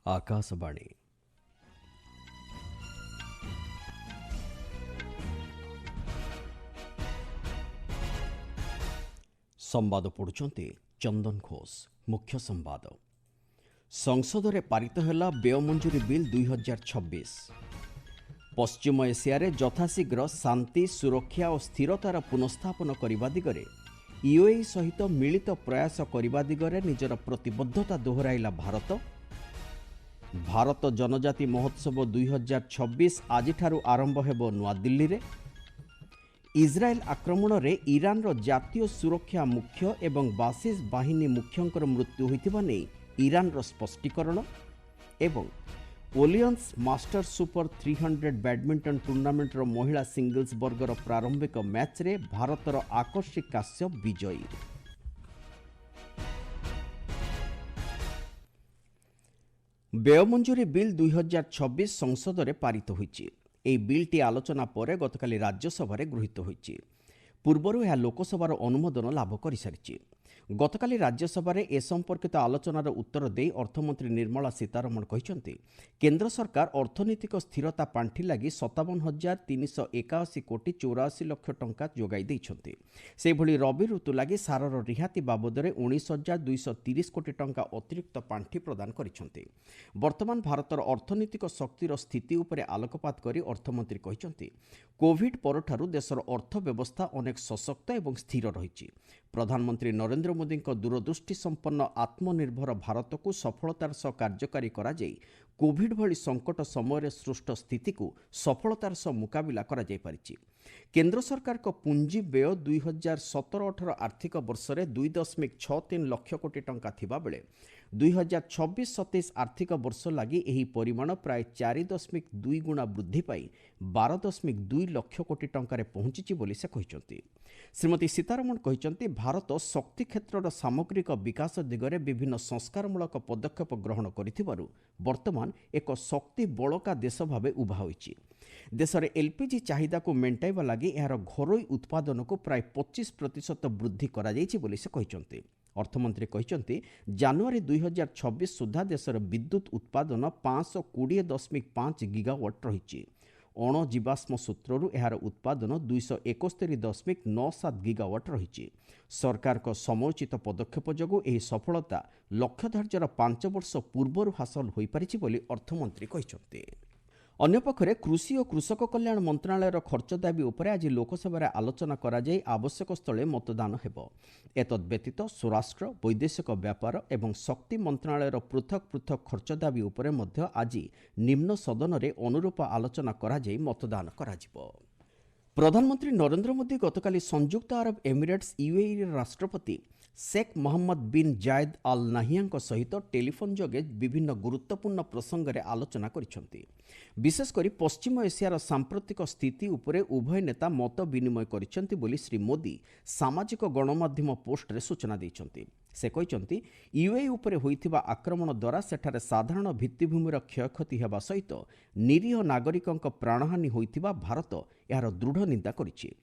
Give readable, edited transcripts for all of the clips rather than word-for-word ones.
आकाशवाणी संवाद पढ़ुचंती चंदन घोष। मुख्य संवाद संसद में पारित है व्यय मंजूरी बिल 2026। पश्चिम एशिया यथाशीघ्र शांति सुरक्षा और स्थिरतार पुनस्थापन करने दिगरे यूएई सहित मिलित प्रयास करने दिगरे निजर प्रतिबद्धता दोहराइला भारत। भारत जनजाति महोत्सव 2026 आज आरंभ हेबो नुआ दिल्ली रे। इजराइल आक्रमण रे ईरान रो जातीय सुरक्षा मुख्य एवं बासिस बाहिनी मुख्यंकर मृत्यु होइतिबा नै ईरान रो स्पष्टीकरण। एवं ओलियंस मास्टर सुपर 300 बैडमिंटन टूर्नामेंट रो महिला सिंगल्स वर्गर प्रारंभिक मैच रे भारतर आकर्षी काश्यप विजयी। व्यय मंजूरी बिल 2026 संसद में पारित होइछि। एही बिलटी आलोचना पर गतकाली राज्यसभा गृहीत होइछि। पूर्वरु यह लोकसभार अनुमोदन लाभ कर सारिछि। गतकाली राज्यसभा ए संपर्कित आलोचनार उत्तर दे अर्थमंत्री निर्मला सीतारमण कहिसंति केंद्र सरकार अर्थनैतिक स्थिरता पांठी लागि 57,381 कोटी 84 लाख टंका जोगाई दैछंति। सेभଳି रबी ऋतु लागि सारर रिहाती बाबदरे 19,230 कोटी टंका अतिरिक्त पांठी प्रदान करिसंति। वर्तमान भारतर अर्थनैतिक शक्तिर स्थिति उपरे आलोकपात करी अर्थमंत्री कहिसंति कोविड परठारु देशर अर्थव्यवस्था अनेक सशक्त एवं स्थिर रहिछि। प्रधानमंत्री नरेंद्र मोदी दूरदृष्टि संपन्न आत्मनिर्भर भारत को सफलतार सह कार्यकारी करा जाई कोविड भली संकट समय सृष्ट स्थिति को सफलतार सह मुकाबिला करा जाई परिछि। केंद्र सरकार को पुंजी व्यय 2017-18 आर्थिक वर्ष में 2.63 लाख कोटी टंका थिबा बेले 2026-27 आर्थिक वर्ष लगी एही परिमाण प्राय 4.2 गुणा वृद्धि पाई 12.2 लाख कोटी टंकारे पहुंची बोली से कहिसंति। श्रीमती सीतारमण कहिसंति भारत शक्ति क्षेत्रर सामग्रिक विकास दिगरे विभिन्न संस्कारमूलक पदक्षेप ग्रहण करिथिबारु वर्तमान एक शक्ति बलका देश भावे उभा होइछि। देश में एलपीजी चाहिदा को मेंटाइबा लागि एहार घरोई उत्पादन को प्राय 25% वृद्धि करा जाइछि बोली से कहिसंति। अर्थमंत्री कहिसंति जनवरी 2026 सुधा देशर विद्युत उत्पादन 520.5 गीगावाट रहिछि। अण जीवाश्म सूत्रु एहार उत्पादन 271.97 गीगावाट रहिछि। सरकार को समयोचित पदक्षेप जोगु एही सफलता लक्ष्य धार्यर 5 वर्ष पूर्वरु हासिल होई पारिछि बोली अर्थमंत्री कहिसंति। अन्यपक्षे कृषि और कृषक कल्याण मंत्रालयर खर्च दाबी उपरे आज लोकसभा आलोचना करा जाई आवश्यक स्थले मतदान हेबो। एतद व्यतीत स्वराष्ट्र वैदेशिक व्यापार एवं शक्ति मंत्रालयर पृथक पृथक खर्च दाबी उपरे मध्य आज निम्न सदन रे अनुरूप आलोचना करा जाई मतदान करा जिवो। प्रधानमंत्री नरेंद्र मोदी गतकाली संयुक्त अरब एमिरेट्स यूएई राष्ट्रपति शेख मोहम्मद बिन जायद अल नाहियान सहित टेलीफोन जोगे विभिन्न गुरुत्वपूर्ण प्रसंग में आलोचना करिसेंति। विशेषकर पश्चिम एशियार सांप्रतिक स्थिति उपरे उभय नेता मत विनिमय करिसेंति बोली श्री मोदी सामाजिक गणमाध्यम पोस्ट रे सूचना दैछंति। से कहिसंति यूएई उपरे होइथिबा आक्रमण द्वारा सेठारे साधारण भित्तिभूमिर क्षयक्षति हेबा सहित निरीह नागरिकंक प्राणहानि होइथिबा भारत यार दृढ़ निंदा करिछि।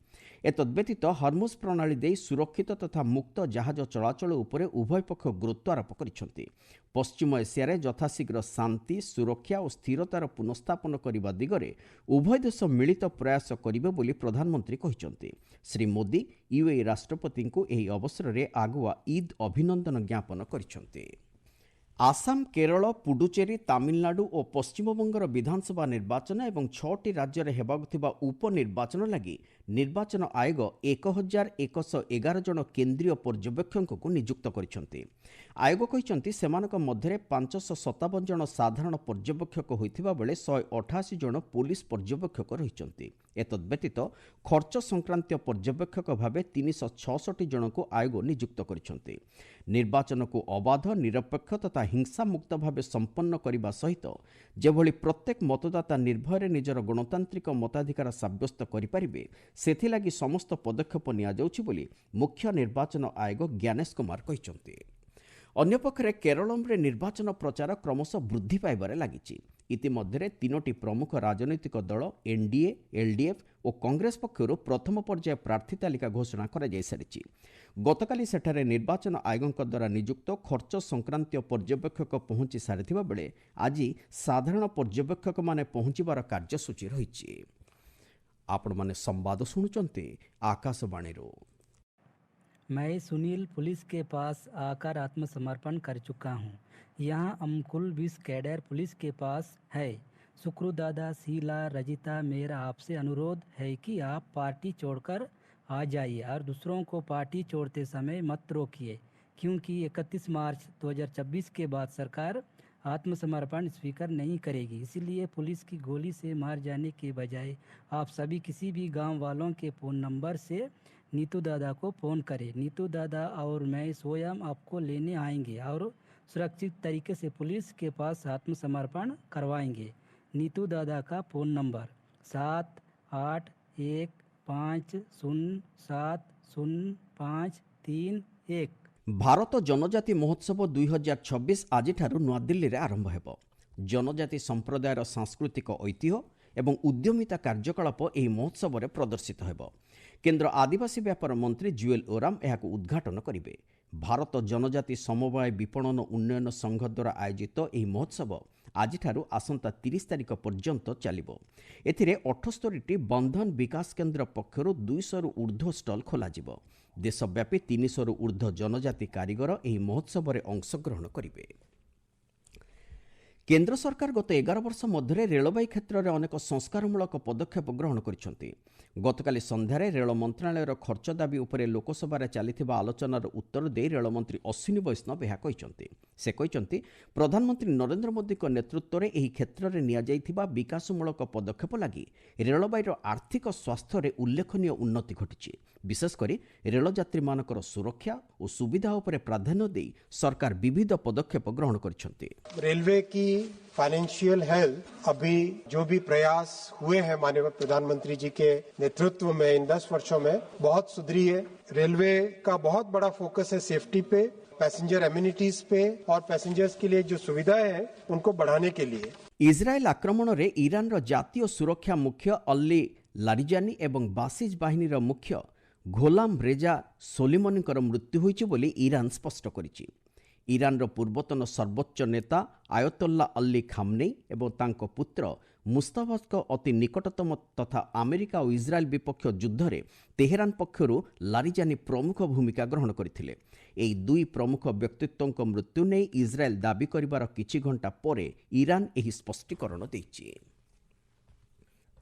एतद्व्यतीत हर्मुज प्रणाली दे सुरक्षित तथा मुक्त जहाज चलाचल उपरे उभय पक्ष गुरुत्व आरोप करिसेंति। पश्चिम एशिया यथाशीघ्र शांति सुरक्षा और स्थिरतार पुनस्थापन करने दिगरे उभय देश मिलित प्रयास करिबे बोली प्रधानमंत्री कहिसंति। श्री मोदी यूएई राष्ट्रपति को एही अवसर में आगुआ ईद अभिनंदन ज्ञापन करिसेंति। आसाम केरल पुडुचेरी तामिलनाडु और पश्चिमबंगर विधानसभा निर्वाचन एवं 6टी राज्य में हेबाकुथिबा उपनिर्वाचन लगी निर्वाचन आयोग 1111 जन केंद्रीय पर्यवेक्षक को नियुक्त करिसेंति। आयोग कहिसंति सेमानक मध्यरे 557 जन साधारण पर्यवेक्षक होइथिबा बेले 188 जन पुलिस पर्यवेक्षक रहिसंति। एतद्व्यतीत खर्च संक्रांत पर्यवेक्षक भावे 366 जन को आयोग नियुक्त करिसेंति। निर्वाचन को अबाध निरपेक्ष तथा हिंसा मुक्त भावे संपन्न करने सहित जेभली प्रत्येक मतदाता निर्भय निजर गणतांत्रिक मताधिकार सब्यस्त करिपारिबे सेथिलागि समस्त पदक्षेप निया जाउछि बोली मुख्य निर्वाचन आयोग ज्ञानेश कुमार कहिसंति। अन्यपक्षे केरल में निर्वाचन प्रचार क्रमशः वृद्धि पाइबारे लागिछि। ଇତିମଧ୍ୟରେ 3ଟି ପ୍ରମୁଖ ରାଜନୈତିକ ଦଳ ଏନ୍ଡିଏ, ଏଲ୍ଡିଏଫ୍ ଓ କଂଗ୍ରେସ ପକ୍ଷରୁ ପ୍ରଥମ ପର୍ଯ୍ୟାୟ ପ୍ରାର୍ଥୀ ତାଲିକା ଘୋଷଣା କରାଯାଇସାରିଛି। ଗତକାଲି ସେଠାରେ ନିର୍ବାଚନ ଆୟୋଗଙ୍କ ଦ୍ୱାରା ନିଯୁକ୍ତ ଖର୍ଚ୍ଚ ସଂକ୍ରାନ୍ତୀୟ ପର୍ଯ୍ୟବେକ୍ଷକ ପହଞ୍ଚି ସାରିଥିବା ବେଳେ ଆଜି ସାଧାରଣ ପର୍ଯ୍ୟବେକ୍ଷକମାନେ ପହଞ୍ଚିବାର କାର୍ଯ୍ୟସୂଚୀ ରହିଛି। ଆପଣମାନେ ସମ୍ବାଦ ଶୁଣୁଛନ୍ତି ଆକାଶବାଣୀରୁ। मैं सुनील पुलिस के पास आकर आत्मसमर्पण कर चुका हूँ। यहाँ अमकुल 20 कैडर पुलिस के पास है। सुक्रू दादा, शीला, रजिता, मेरा आपसे अनुरोध है कि आप पार्टी छोड़कर आ जाइए और दूसरों को पार्टी छोड़ते समय मत रोकिए, क्योंकि 31 मार्च 2026 के बाद सरकार आत्मसमर्पण स्वीकार नहीं करेगी। इसलिए पुलिस की गोली से मार जाने के बजाय आप सभी किसी भी गांव वालों के फ़ोन नंबर से नीतू दादा को फ़ोन करें। नीतू दादा और मैं स्वयं आपको लेने आएंगे और सुरक्षित तरीके से पुलिस के पास आत्मसमर्पण करवाएंगे। नीतू दादा का फ़ोन नंबर 7815070531। ଭାରତ ଜନଜାତି ମହୋତ୍ସବ 2026 ଆଜିଠାରୁ ନୂଆଦିଲ୍ଲୀରେ ଆରମ୍ଭ ହେବ। ଜନଜାତି ସମ୍ପ୍ରଦାୟର ସାଂସ୍କୃତିକ ଐତିହ୍ୟ ଏବଂ ଉଦ୍ୟମିତା କାର୍ଯ୍ୟକଳାପ ଏହି ମହୋତ୍ସବରେ ପ୍ରଦର୍ଶିତ ହେବ। କେନ୍ଦ୍ର ଆଦିବାସୀ ବ୍ୟାପାର ମନ୍ତ୍ରୀ ଜୁଏଲ ଓରାମ ଏହାକୁ ଉଦ୍ଘାଟନ କରିବେ। ଭାରତ ଜନଜାତି ସମବାୟ ବିପଣନ ଉନ୍ନୟନ ସଂଘ ଦ୍ୱାରା ଆୟୋଜିତ ଏହି ମହୋତ୍ସବ ଆଜିଠାରୁ ଆସନ୍ତା 30 ତାରିଖ ପର୍ଯ୍ୟନ୍ତ ଚାଲିବ। ଏଥିରେ 78ଟି ବନ୍ଧନ ବିକାଶ କେନ୍ଦ୍ର ପକ୍ଷରୁ 200ରୁ ଉର୍ଦ୍ଧ୍ୱ ଷ୍ଟଲ୍ ଖୋଲାଯିବ। ଦେଶବ୍ୟାପୀ 300ରୁ ଉର୍ଦ୍ଧ୍ୱ ଜନଜାତି କାରିଗର ଏହି ମହୋତ୍ସବରେ ଅଂଶଗ୍ରହଣ କରିବେ। କେନ୍ଦ୍ର ସରକାର ଗତ 11 ବର୍ଷ ମଧ୍ୟରେ ରେଳବାଇ କ୍ଷେତ୍ରରେ ଅନେକ ସଂସ୍କାରମୂଳକ ପଦକ୍ଷେପ ଗ୍ରହଣ କରିଛନ୍ତି। ଗତକାଲି ସନ୍ଧ୍ୟାରେ ରେଳ ମନ୍ତ୍ରଣାଳୟର ଖର୍ଚ୍ଚ ଦାବି ଉପରେ ଲୋକସଭାରେ ଚାଲିଥିବା ଆଲୋଚନାର ଉତ୍ତର ଦେଇ ରେଳମନ୍ତ୍ରୀ ଅଶ୍ୱିନୀ ବୈଷ୍ଣବ ଏହା କହିଛନ୍ତି। ସେ କହିଛନ୍ତି, ପ୍ରଧାନମନ୍ତ୍ରୀ ନରେନ୍ଦ୍ର ମୋଦିଙ୍କ ନେତୃତ୍ୱରେ ଏହି କ୍ଷେତ୍ରରେ ନିଆଯାଇଥିବା ବିକାଶମୂଳକ ପଦକ୍ଷେପ ଲାଗି ରେଳବାଇର ଆର୍ଥିକ ସ୍ୱାସ୍ଥ୍ୟରେ ଉଲ୍ଲେଖନୀୟ ଉନ୍ନତି ଘଟିଛି। ବିଶେଷକରି ରେଳଯାତ୍ରୀମାନଙ୍କର ସୁରକ୍ଷା ଓ ସୁବିଧା ଉପରେ ପ୍ରାଧାନ୍ୟ ଦେଇ ସରକାର ବିବିଧ ପଦକ୍ଷେପ ଗ୍ରହଣ କରିଛନ୍ତି। रेलवे की फाइनेंशियल हेल्थ अभी जो भी प्रयास हुए हैं माननीय प्रधानमंत्री जी के नेतृत्व में इन 10 वर्षों में बहुत सुधरी है। रेलवे का बहुत बड़ा फोकस है सेफ्टी पे, पैसेंजर एमिनिटीज पे और पैसेंजर्स के लिए जो सुविधाएं हैं उनको बढ़ाने के लिए। इजराइल आक्रमणରେ ଇରାନର ଜାତୀୟ ସୁରକ୍ଷା ମୁଖ୍ୟ ଅଲ୍ଲି ଲାରିଜାନି ଏବଂ ବାସିଜ ବାହିନୀର ମୁଖ୍ୟ ଘୋଲାମ ରେଜା ସୋଲିମନିଙ୍କର ମୃତ୍ୟୁ ହୋଇଛି ବୋଲି ଇରାନ ସ୍ପଷ୍ଟ କରିଛି। ଇରାନର ପୂର୍ବତନ ସର୍ବୋଚ୍ଚ ନେତା ଆୟତୋଲ୍ଲା ଅଲ୍ଲି ଖାମନେଇ ଏବଂ ତାଙ୍କ ପୁତ୍ର ମୁସ୍ତାଫାଙ୍କ ଅତି ନିକଟତମ ତଥା ଆମେରିକା ଓ ଇସ୍ରାଏଲ ବିପକ୍ଷ ଯୁଦ୍ଧରେ ତେହେରାନ ପକ୍ଷରୁ ଲାରିଜାନି ପ୍ରମୁଖ ଭୂମିକା ଗ୍ରହଣ କରିଥିଲେ। ଏହି ଦୁଇ ପ୍ରମୁଖ ବ୍ୟକ୍ତିତ୍ୱଙ୍କ ମୃତ୍ୟୁ ନେଇ ଇସ୍ରାଏଲ ଦାବି କରିବାର କିଛି ଘଣ୍ଟା ପରେ ଇରାନ ଏହି ସ୍ପଷ୍ଟୀକରଣ ଦେଇଛି।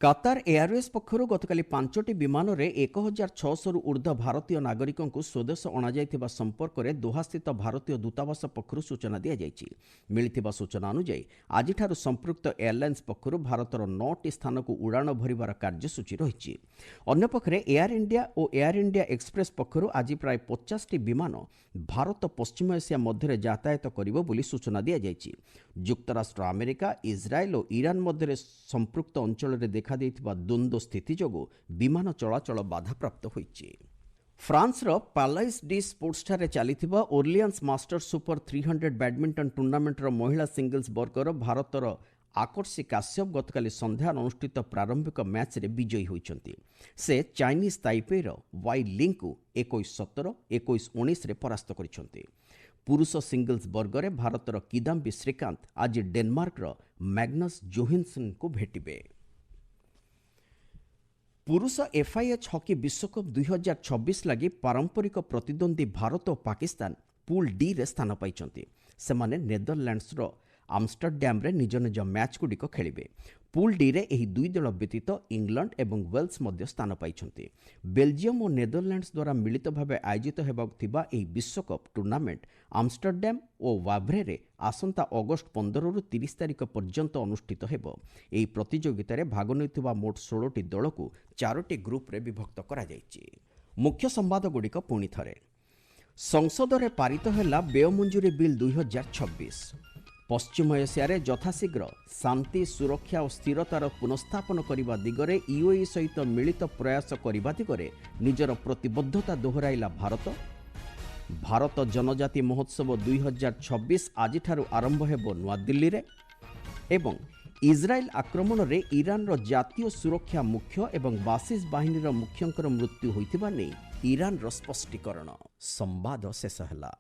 କାତାର ଏୟାରୱେଜ୍ ପକ୍ଷରୁ ଗତକାଲି 5ଟି ବିମାନରେ 1600ରୁ ଉର୍ଦ୍ଧ୍ୱ ଭାରତୀୟ ନାଗରିକଙ୍କୁ ସ୍ୱଦେଶ ଅଣାଯାଇଥିବା ସମ୍ପର୍କରେ ଦୋହାସ୍ଥିତ ଭାରତୀୟ ଦୂତାବାସ ପକ୍ଷରୁ ସୂଚନା ଦିଆଯାଇଛି। ମିଳିଥିବା ସୂଚନା ଅନୁଯାୟୀ ଆଜିଠାରୁ ସମ୍ପୃକ୍ତ ଏୟାରଲାଇନ୍ସ ପକ୍ଷରୁ ଭାରତର 9ଟି ସ୍ଥାନକୁ ଉଡ଼ାଣ ଭରିବାର କାର୍ଯ୍ୟସୂଚୀ ରହିଛି। ଅନ୍ୟପକ୍ଷରେ ଏୟାର ଇଣ୍ଡିଆ ଓ ଏୟାର ଇଣ୍ଡିଆ ଏକ୍ସପ୍ରେସ୍ ପକ୍ଷରୁ ଆଜି ପ୍ରାୟ 50ଟି ବିମାନ ଭାରତ ପଶ୍ଚିମ ଏସିଆ ମଧ୍ୟରେ ଯାତାୟାତ କରିବ ବୋଲି ସୂଚନା ଦିଆଯାଇଛି। ଯୁକ୍ତରାଷ୍ଟ୍ର ଆମେରିକା, ଇସ୍ରାଏଲ ଓ ଇରାନ ମଧ୍ୟରେ ସମ୍ପୃକ୍ତ ଅଞ୍ଚଳରେ ଦେଖାଦେଇଥିବା ଦ୍ୱନ୍ଦ୍ୱ ସ୍ଥିତି ଯୋଗୁଁ ବିମାନ ଚଳାଚଳ ବାଧାପ୍ରାପ୍ତ ହୋଇଛି। ଫ୍ରାନ୍ସର ପାଲାଇସ୍ ଡି ସ୍ପୋର୍ଟସଠାରେ ଚାଲିଥିବା ଓର୍ଲିଆନ୍ସ ମାଷ୍ଟର୍ସ ସୁପର 300 ବ୍ୟାଡମିଣ୍ଟନ ଟୁର୍ଣ୍ଣାମେଣ୍ଟର ମହିଳା ସିଙ୍ଗଲ୍ସ ବର୍ଗର ଭାରତର ଆକର୍ଷି କାଶ୍ୟପ ଗତକାଲି ସନ୍ଧ୍ୟାରେ ଅନୁଷ୍ଠିତ ପ୍ରାରମ୍ଭିକ ମ୍ୟାଚ୍ରେ ବିଜୟୀ ହୋଇଛନ୍ତି। ସେ ଚାଇନିଜ୍ ତାଇପେଇର ୱାଇ ଲିଙ୍କୁ 21-17, 21-19ରେ ପରାସ୍ତ କରିଛନ୍ତି। ପୁରୁଷ ସିଙ୍ଗଲ୍ସ ବର୍ଗରେ ଭାରତର କିଦାମ୍ବି ଶ୍ରୀକାନ୍ତ ଆଜି ଡେନମାର୍କର ମ୍ୟାଗ୍ନସ୍ ଜୋହାନ୍ସନ୍ଙ୍କୁ ଭେଟିବେ। ପୁରୁଷ ଏଫ୍ଆଇଏଚ୍ ହକି ବିଶ୍ୱକପ୍ 2026 ଲାଗି ପାରମ୍ପରିକ ପ୍ରତିଦ୍ୱନ୍ଦ୍ୱୀ ଭାରତ ଓ ପାକିସ୍ତାନ ପୁଲ୍ ଡିରେ ସ୍ଥାନ ପାଇଛନ୍ତି। ସେମାନେ ନେଦରଲ୍ୟାଣ୍ଡସର ଆମଷ୍ଟରଡ୍ୟାମରେ ନିଜ ନିଜ ମ୍ୟାଚ୍ଗୁଡ଼ିକ ଖେଳିବେ। ପୁଲ୍ ଡିରେ ଏହି ଦୁଇ ଦଳ ବ୍ୟତୀତ ଇଂଲଣ୍ଡ ଏବଂ ୱେଲ୍ସ ମଧ୍ୟ ସ୍ଥାନ ପାଇଛନ୍ତି। ବେଲଜିୟମ ଓ ନେଦରଲ୍ୟାଣ୍ଡସ ଦ୍ୱାରା ମିଳିତ ଭାବେ ଆୟୋଜିତ ହେବାକୁ ଥିବା ଏହି ବିଶ୍ୱକପ୍ ଟୁର୍ଣ୍ଣାମେଣ୍ଟ ଆମଷ୍ଟରଡ୍ୟାମ ଓ ୱାଭ୍ରେରେ ଆସନ୍ତା ଅଗଷ୍ଟ 15ରୁ 30 ତାରିଖ ପର୍ଯ୍ୟନ୍ତ ଅନୁଷ୍ଠିତ ହେବ। ଏହି ପ୍ରତିଯୋଗିତାରେ ଭାଗ ନେଉଥିବା ମୋଟ 16ଟି ଦଳକୁ 4ଟି ଗ୍ରୁପରେ ବିଭକ୍ତ କରାଯାଇଛି। ମୁଖ୍ୟ ସମ୍ବାଦଗୁଡ଼ିକ ପୁଣି ଥରେ। ସଂସଦରେ ପାରିତ ହେଲା ବ୍ୟୟ ମଞ୍ଜୁରୀ ବିଲ୍ 2026। ପଶ୍ଚିମ ଏସିଆରେ ଯଥାଶୀଘ୍ର ଶାନ୍ତି, ସୁରକ୍ଷା ଓ ସ୍ଥିରତାର ପୁନଃସ୍ଥାପନ କରିବା ଦିଗରେ ୟୁଏଇ ସହିତ ମିଳିତ ପ୍ରୟାସ କରିବା ଦିଗରେ ନିଜର ପ୍ରତିବଦ୍ଧତା ଦୋହରାଇଲା ଭାରତ। ଭାରତ ଜନଜାତି ମହୋତ୍ସବ 2026 ଆଜିଠାରୁ ଆରମ୍ଭ ହେବ ନୂଆଦିଲ୍ଲୀରେ। ଏବଂ इज्राएल आक्रमण में ईरान जातीय सुरक्षा मुख्य एवं बासिस बाहिनी मुख्यंकर मृत्यु होइतिबा नै ईरान स्पष्टीकरण। संवाद शेष होला।